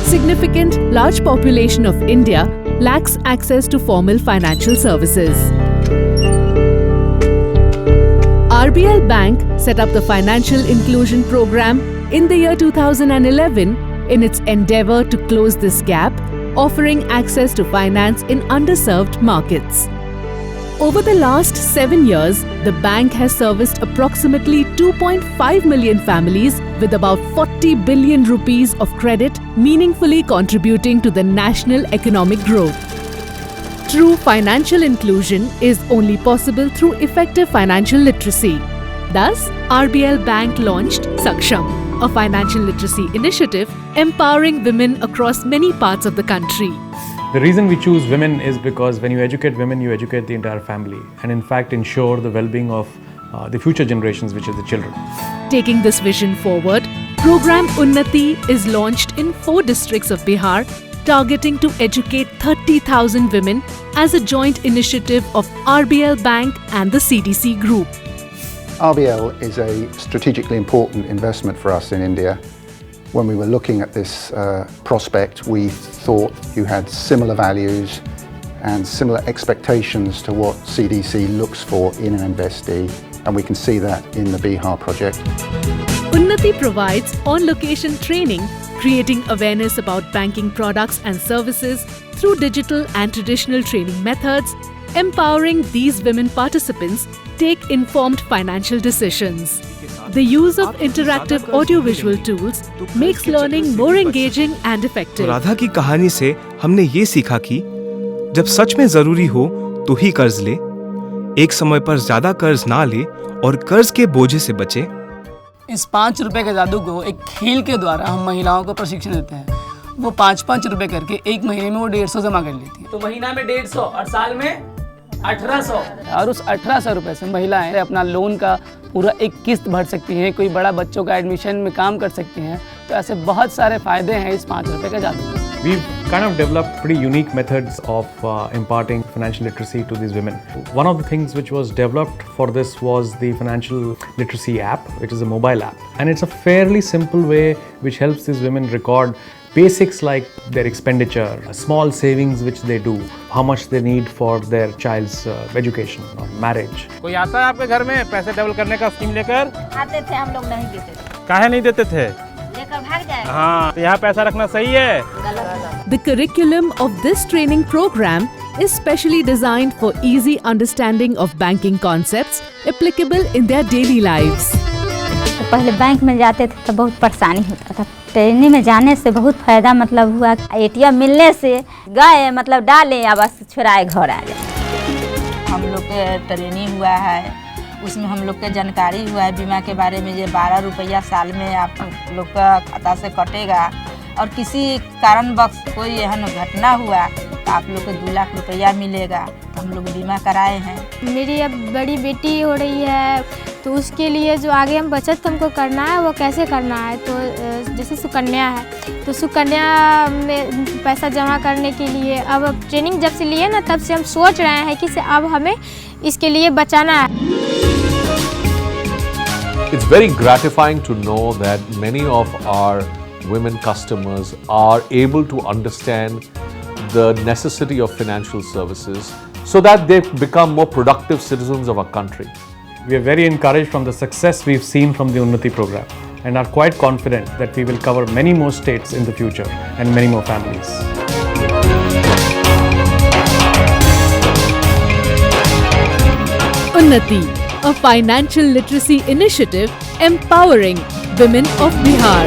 significant large population of India lacks access to formal financial services. RBL Bank set up the Financial Inclusion Program in the year 2011 in its endeavour to close this gap, offering access to finance in underserved markets. Over the last 7 years, the bank has serviced approximately 2.5 million families with about 40 billion rupees of credit, meaningfully contributing to the national economic growth. True financial inclusion is only possible through effective financial literacy. Thus, RBL Bank launched Saksham, a financial literacy initiative empowering women across many parts of the country. The reason we choose women is because when you educate women, you educate the entire family and in fact ensure the well-being of the future generations, which is the children. Taking this vision forward, Program Unnati is launched in 4 districts of Bihar, targeting to educate 30,000 women as a joint initiative of RBL Bank and the CDC Group. RBL is a strategically important investment for us in India. When we were looking at this prospect, we thought you had similar values and similar expectations to what CDC looks for in an investee, and we can see that in the Bihar project. Unnati provides on-location training, creating awareness about banking products and services through digital and traditional training methods, empowering these women participants take informed financial decisions. The use of interactive audiovisual tools makes learning more engaging and effective. Radha की कहानी से हमने ये सीखा कि जब सच में जरूरी हो तो ही कर्ज ले, एक समय पर ज्यादा कर्ज ना ले और कर्ज के बोझे से बचे। इस 5 रुपए के जादू को एक खेल के द्वारा हम महिलाओं को प्रशिक्षण देते हैं। वो 5-5 रुपए करके एक महीने में वो 150 जमा कर लेती है। तो महीना में 150 और साल में 1800, और उस 1800 रुपए से महिलाएं अपना लोन का पूरा एक किस्त भर सकती हैं, कोई बड़ा बच्चों का एडमिशन में काम कर सकती हैं। तो ऐसे बहुत सारे फायदे हैं इस 5 रुपए के जादू। We've kind of developed pretty unique methods of imparting financial literacy to these women. One of the things which was developed for this was the financial literacy app, which is a mobile app. And it's a fairly simple way which helps these women record basics like their expenditure, small savings which they do, how much they need for their child's education or marriage. कोई आता है आपके घर में पैसे double करने का scheme लेकर? आते थे, हम लोग नहीं देते थे। काहे नहीं देते थे? लेकर भाग जाएगा। हाँ, तो यहाँ पैसा रखना सही है। The curriculum of this training program is specially designed for easy understanding of banking concepts applicable in their daily lives. तो पहले बैंक में जाते थे तो बहुत परेशानी होता था। ट्रेनिंग में जाने से बहुत फायदा मतलब हुआ। एटीएम मिलने से गए मतलब डाले या बस छुड़ाए घर आ गए। हम लोग के ट्रेनिंग हुआ है, उसमें हम लोग के जानकारी हुआ है बीमा के बारे में। ये 12 रुपया साल में आप लोग का खाता से कटेगा और किसी कारणवश कोई एहन घटना हुआ तो आप लोग को 2 लाख रुपया मिलेगा। तो हम लोग बीमा कराए हैं। मेरी अब बड़ी बेटी हो रही है तो उसके लिए जो आगे हम बचत हमको करना है वो कैसे करना है, तो जैसे सुकन्या है तो सुकन्या में पैसा जमा करने के लिए अब ट्रेनिंग जब से लिए ना तब से हम सोच रहे हैं कि अब हमें इसके लिए बचाना है। It's very gratifying to know that many of our women customers are able to understand the necessity of financial services so that they become more productive citizens of our country. We are very encouraged from the success we've seen from the Unnati program and are quite confident that we will cover many more states in the future and many more families. Unnati, a financial literacy initiative empowering women of Bihar.